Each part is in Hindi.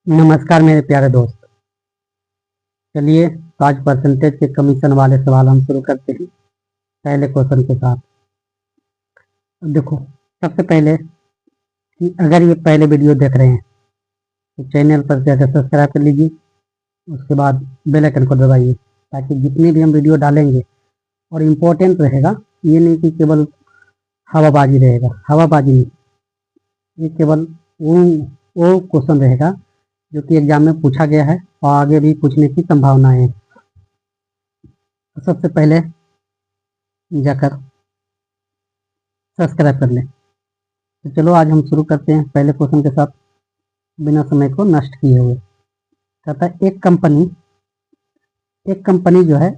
नमस्कार मेरे प्यारे दोस्त। चलिए, तो आज परसेंटेज के कमीशन वाले सवाल हम शुरू करते हैं पहले क्वेश्चन के साथ। अब देखो, सबसे पहले कि अगर ये पहले वीडियो देख रहे हैं तो चैनल पर जाकर सब्सक्राइब कर लीजिए। उसके बाद बेल आइकन को दबाइए ताकि जितने भी हम वीडियो डालेंगे और इम्पोर्टेंट रहेगा, ये नहीं कि केवल हवाबाजी रहेगा, हवाबाजी नहीं, ये केवल वो क्वेश्चन रहेगा जो कि एग्जाम में पूछा गया है और आगे भी पूछने की संभावनाएं हैं। तो सबसे पहले जाकर सब्सक्राइब कर लें। तो चलो आज हम शुरू करते हैं पहले क्वेश्चन के साथ, बिना समय को नष्ट किए हुए। कहता है एक कंपनी जो है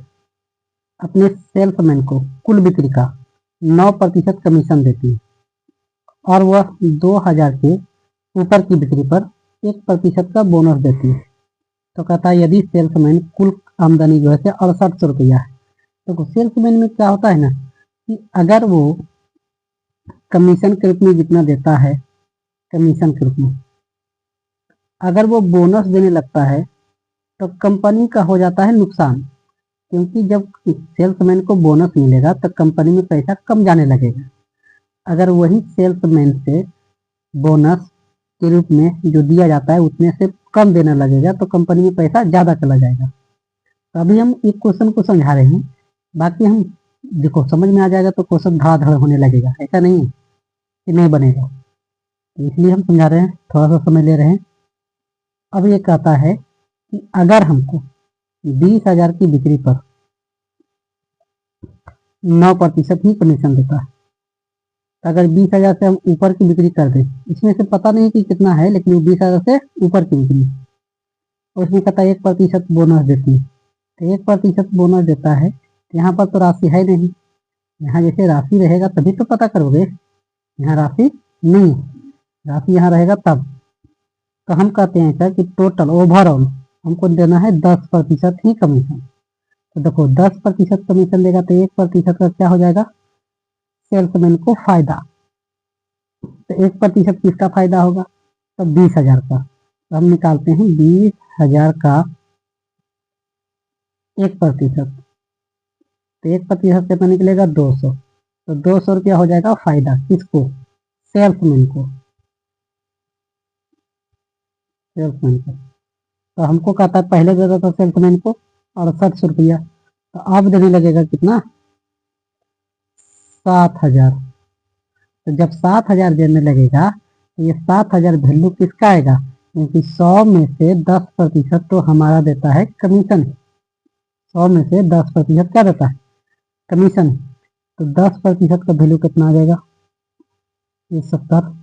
अपने सेल्समैन को कुल बिक्री का 9% कमीशन देती है और वह 2000 के ऊपर की बिक्री पर 1% का बोनस देती है। तो कहता है यदि सेल्समैन कुल आमदनी जो है 6800 रुपया है, तो सेल्समैन में क्या होता है ना कि अगर वो कमीशन के रूप में जितना देता है, कमीशन के रूप में अगर वो बोनस देने लगता है तो कंपनी का हो जाता है नुकसान, क्योंकि जब सेल्समैन को बोनस मिलेगा तो कंपनी में पैसा कम जाने लगेगा। अगर वही सेल्समैन से बोनस के रूप में जो दिया जाता है उतने से कम देने लगेगा तो कंपनी में पैसा ज़्यादा चला जाएगा। तो अभी हम एक क्वेश्चन को समझा रहे हैं, बाकी हम देखो समझ में आ जाएगा तो क्वेश्चन धड़ाधड़ होने लगेगा, ऐसा नहीं है कि नहीं बनेगा। तो इसलिए हम समझा रहे हैं, थोड़ा सा समय ले रहे हैं। अब ये कहता है कि अगर हमको 20,000 की बिक्री पर 9% ही कमीशन देता है, तो अगर 20,000 से हम ऊपर की बिक्री कर दें, इसमें से पता नहीं कि कितना है, लेकिन 20,000 से ऊपर की बिक्री, और उसमें कहता है 1% बोनस देती है। तो 1% बोनस देता है, तो यहाँ पर तो राशि है नहीं, यहाँ जैसे राशि रहेगा तभी तो पता करोगे, यहाँ राशि नहीं, राशि यहाँ रहेगा तब। तो हम कहते हैं सर कि टोटल ओवरऑल हमको देना है 10% ही कमीशन। तो देखो 10% कमीशन देगा तो 1% का क्या हो जाएगा, सेल्समैन को फायदा। तो 1% किसका फायदा होगा, तो 20,000 का। तो हम निकालते हैं 20,000 का 1%, तो 1% कितना निकलेगा 200। तो 200 रुपया हो जाएगा फायदा, किसको, सेल्समैन को, सेल्समैन को। तो हमको कहता है पहले देता था सेल्समैन को 6800 रुपया, तो अब देने लगेगा कितना, 7,000। तो जब 7,000 देने लगेगा तो ये 7,000 वैल्यू किसका आएगा, क्योंकि 100 में से 10% तो हमारा देता है कमीशन, 100 में से 10% क्या देता है, कमीशन। तो 10% का वैल्यू कितना आ जाएगा, ये 70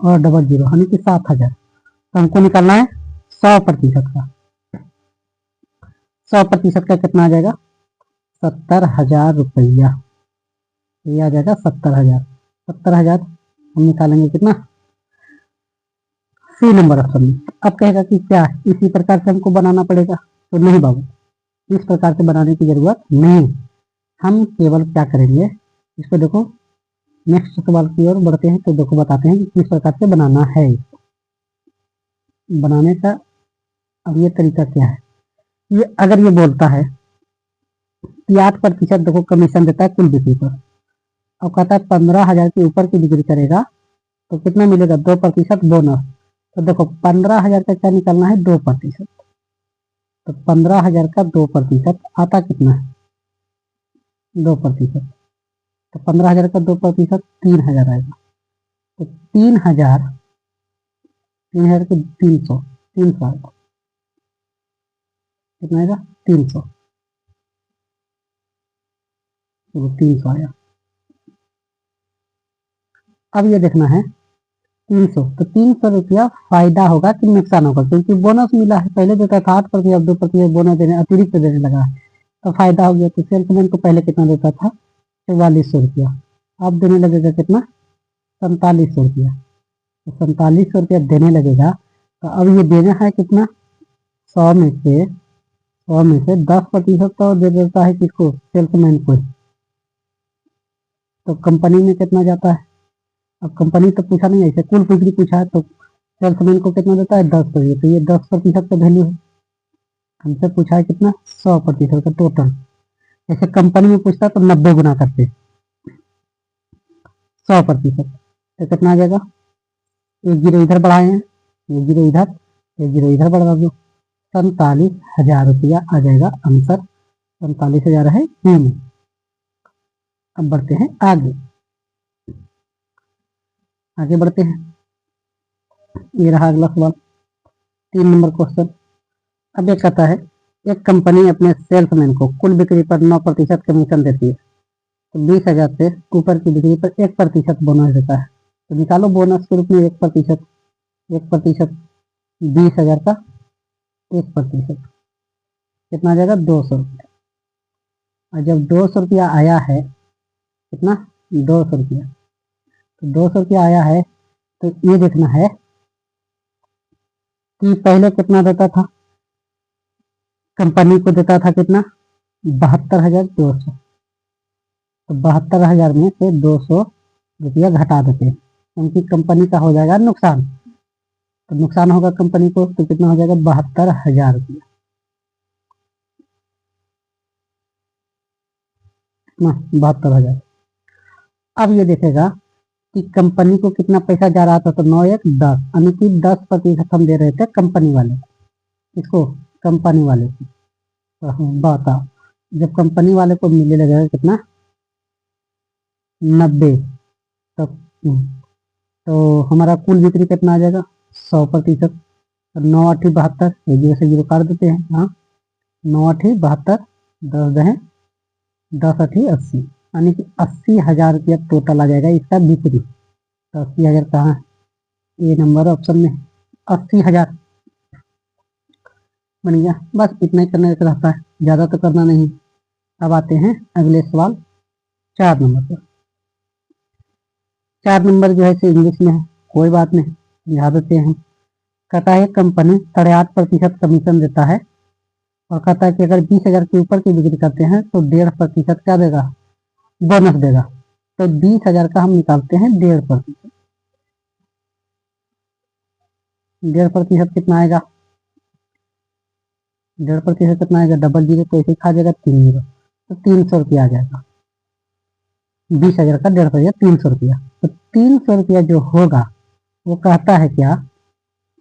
और डबल जीरो यानी कि 7,000। तो हमको निकालना है 100% का, 100% का कितना आ जाएगा, 70,000 रुपया। ये आ जाएगा 70,000। 70,000 हम निकालेंगे कितना, सी नंबर ऑप्शन में। अब कहेगा कि क्या इसी प्रकार से हमको बनाना पड़ेगा, तो नहीं बाबू, इस प्रकार से बनाने की जरूरत नहीं। हम केवल क्या करेंगे, इसको देखो, नेक्स्ट सवाल की ओर बढ़ते हैं तो देखो बताते हैं कि किस प्रकार से बनाना है। बनाने का अब ये तरीका क्या है, ये अगर ये बोलता है कि 8% देखो कमीशन देता है कुल बिक्री पर, और कहता है 15,000 के ऊपर की बिक्री करेगा तो कितना मिलेगा, 2% बोनस। तो देखो 15,000 का क्या निकालना है, 2%। तो 15,000 का 2% आता कितना है, 2%। तो 15,000 का 2% 3,000 आएगा। तो 3,000, 3,000 के 300, 300 आएगा, कितना आएगा 300, तो 300 आया। अब ये देखना है 300, तो 300 रुपया फायदा होगा कि नुकसान होगा, क्योंकि बोनस मिला है, पहले देता था 8%, अब 2% बोनस देने अतिरिक्त देने लगा है, तो फायदा हो गया। तो सेल्समैन को पहले कितना देता था, 4400 रुपया, अब देने लगेगा कितना, 4700 रुपया। तो 4700 रुपया देने लगेगा। तो अब ये देना है कितना, 100 में से 10% तो दे देता है किसको, सेल्समैन को। तो कंपनी में कितना जाता है, अब कंपनी तो पूछा नहीं, ऐसे कुल बिक्री पूछा है तो सेल्समैन को कितना देता है 10%, तो ये 10% का वैल्यू है। हमसे पूछा है कितना 100% का टोटल। जैसे कंपनी में पूछता तो 90 गुना करते 100%, तो कितना आ जाएगा, एक जीरो इधर बढ़ाए हैं, एक जीरो इधर, एक जीरो इधर बढ़ा दो, 47,000 रुपया आ जाएगा आंसर। 47,000 है बी में। अब बढ़ते हैं आगे, आगे बढ़ते हैं। ये रहा अगला सवाल, 3 नंबर क्वेश्चन। अब ये कहता है एक कंपनी अपने सेल्समैन को कुल बिक्री पर 9% कमीशन देती है, तो 20,000 से ऊपर की बिक्री पर 1% बोनस देता है। तो निकालो बोनस के रूप में 1%, 1%, 20,000 का 1% कितना आ जाएगा 200 रुपया। और जब 200 रुपया आया है, कितना 200 रुपया, तो 200 रुपया आया है, तो ये देखना है कि पहले कितना देता था, कंपनी को देता था कितना 72,200, तो 72,000 में से 200 रुपया घटा देते हैं, क्योंकि कंपनी का हो जाएगा नुकसान, तो नुकसान होगा कंपनी को, तो कितना हो जाएगा 72,000 रुपया, 72,000। अब ये देखेगा कि कंपनी को कितना पैसा जा रहा था, तो 9 1 10, यानी कि 10% हम दे रहे थे कंपनी वाले को, इसको कंपनी वाले को। तो हम बताओ, जब कंपनी वाले को मिलने लगेगा कितना 90, तो हमारा कुल बिक्री कितना आ जाएगा 100%। 9 8 72, जीरो से जीरो काट देते हैं, हाँ 9 8 72, 10 दहें 10 8 80, यानी कि 80,000 रुपया टोटल आ जाएगा इसका बिक्री। तो 80,000 कहाँ है, ए नंबर ऑप्शन में 80,000 बन गया। बस इतना ही करने का रहता है, ज़्यादा तो करना नहीं। अब आते हैं अगले सवाल 4 नंबर पर। 4 नंबर जो है से इंग्लिश में है, कोई बात नहीं, समझा देते हैं। कहता है कंपनी 8.5% कमीशन देता है, और कहता है कि अगर 20,000 के ऊपर की बिक्री करते हैं तो 1.5% क्या देगा, बोनस देगा। तो 20,000 का हम निकालते हैं 1.5%, 1.5% कितना आएगा, 1.5% कितना आएगा, डबल जीरो तो ऐसे खा जाएगा 3 जीरो, तो 300 रुपया आ जाएगा। 20,000 का 1.5%, 300 रुपया। तो 300 रुपया जो होगा वो कहता है क्या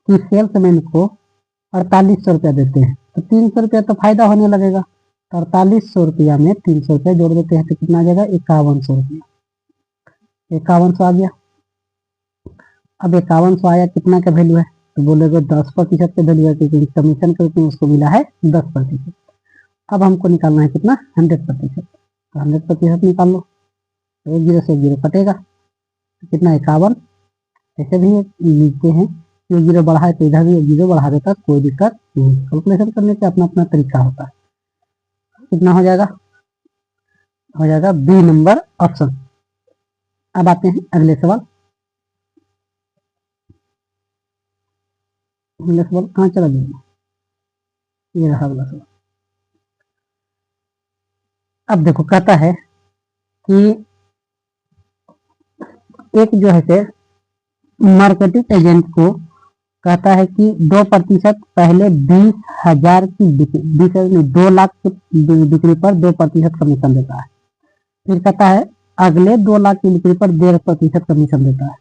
कि सेल्समैन को 4800 रुपया देते हैं, तो 300 रुपया तो फायदा होने लगेगा। तो 4800 रुपया में 300 रुपया जोड़ देते हैं, तो कितना आ जाएगा 5100 रुपया, 5100 आ गया। अब 5100 आया, कितना का वैल्यू है, तो बोलेगा 10% का वैल्यू है, क्योंकि कमीशन के रूप में उसको मिला है 10%। अब हमको निकालना है कितना 100%, तो 100% निकाल लो, तो एक जीरो से एक जीरो कटेगा, तो कितना 51। ऐसे भी लिखते हैं, एक जीरो बढ़ा है तो इधर भी एक जीरो बढ़ा देता, कोई दिक्कत नहीं, कैलकुलेशन करने का अपना अपना तरीका होता है। कितना हो जाएगा, हो जाएगा बी नंबर ऑप्शन। अब आते हैं अगले सवाल, अगले सवाल कहाँ चला गया, ये रहा अगला सवाल। अब देखो कहता है कि एक जो है मार्केटिंग एजेंट को कहता है कि 2% पहले 20,000 की बिक्री, 2 लाख की बिक्री पर 2% कमीशन देता है। फिर कहता है अगले 2 लाख की बिक्री पर 1.5% कमीशन देता है।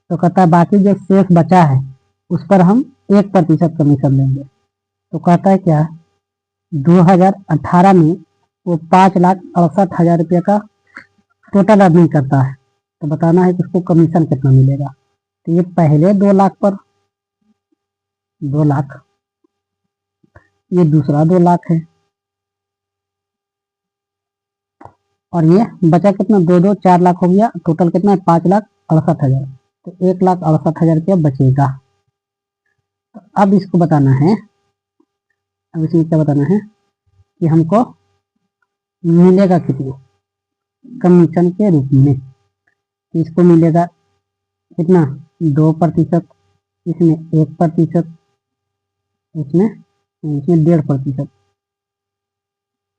तो कहता है बाकी जो शेष बचा है उस पर हम 1% कमीशन देंगे। तो कहता है क्या 2018 में वो 5,68,000 रुपये का टोटल अर्निंग करता है, तो बताना है कि उसको कमीशन कितना मिलेगा। तो ये पहले 2 लाख पर 2 लाख, ये दूसरा 2 लाख है, और ये बचा कितना 2 2 4 लाख हो गया, टोटल कितना है 5,68,000, तो 1,68,000 रुपया बचेगा। तो अब इसको बताना है, अब इसमें क्या बताना है कि हमको मिलेगा कितना कमीशन के रूप में। इसको मिलेगा कितना 2%, इसमें 1%, इसमें इसमें 1.5%,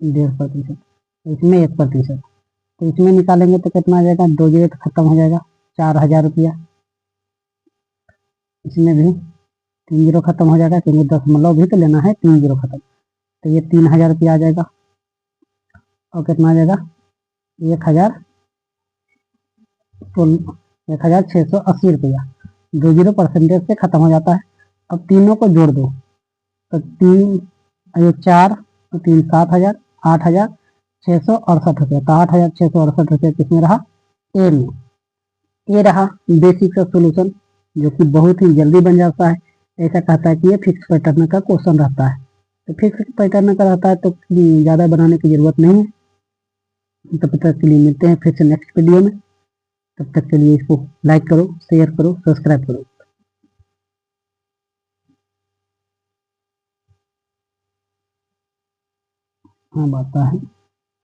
1.5%, इसमें 1%, तो इसमें निकालेंगे तो कितना आ जाएगा, 2 जीरो तो खत्म हो जाएगा, 4,000 रुपया। इसमें भी 3 जीरो खत्म हो जाएगा, क्योंकि दशमलव भी तो लेना है, 3 जीरो खत्म, तो ये 3000 रुपया आ जाएगा। और कितना आ जाएगा, 1000 तो 1680 रुपया। 2 जीरो परसेंटेज से खत्म हो जाता है। अब तीनों को जोड़ दो, तो 3 ये 4 तो 3 7000, 8668 रुपया। तो 8668 रुपया किसमें रहा, ए में। ये रहा बेसिक सा सोल्यूशन, जो कि बहुत ही जल्दी बन जाता है। ऐसा कहता है कि ये फिक्स पैटर्न का क्वेश्चन रहता है, तो फिक्स पैटर्न का रहता है तो ज़्यादा बनाने की जरूरत नहीं है। तब तक के लिए मिलते हैं फिर से नेक्स्ट वीडियो में। तब तक के लिए इसको लाइक करो, शेयर करो, सब्सक्राइब करो। हाँ, आता है।